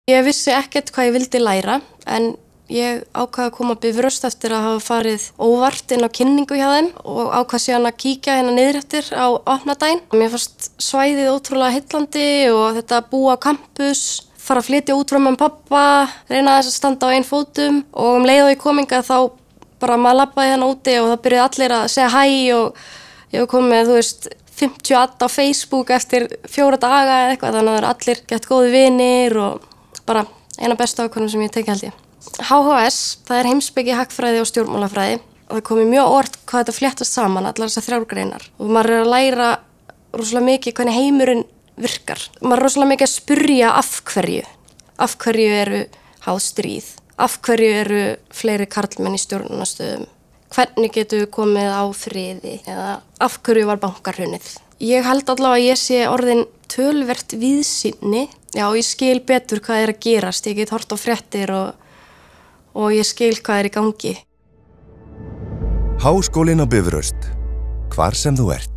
Ég vissi ekkert hvað ég vildi læra en ég ákvað að koma Bifröst eftir að hafa farið óvart inn á kynningu hjá þeim og ákvað síðan að kíkja hérna niður eftir á opnadaginn. Mér fannst svæðið ótrúlega heillandi og þetta búa á campus, fara að flytja út frá mamma og pappa, reyna þess að standa á einn fótum og leið og ég kom hingað þá bara maður labbaði hérna úti og það byrjuði allir að segja hæ og ég kom með, 50 add á Facebook eftir 4 daga eða eitthvað, þannig að það eru allir gett góði vinir og bara eina bestu ákvörðun sem ég tekið held ég. HHS, það er heimspeki, hagfræði og stjórnmálafræði og það komið mjög óvart hvað þetta fléttast saman, allar þessar 3 greinar og maður að læra rosalega mikið hvernig heimurinn virkar. Maður er rosalega mikið að spyrja af hverju eru háð stríð, af hverju eru fleiri karlmenn í stjórnunarstöðum, hvernig getum við komið á friði eða af hverju var bankahrunið. Ég held allavega að ég sé orðin töluvert víðsýnni. Já, ég skil betur hvað er að gerast. Ég get hort á fréttir og ég skil hvað er í gangi. Háskólinn á Bifröst. Hvar sem þú ert.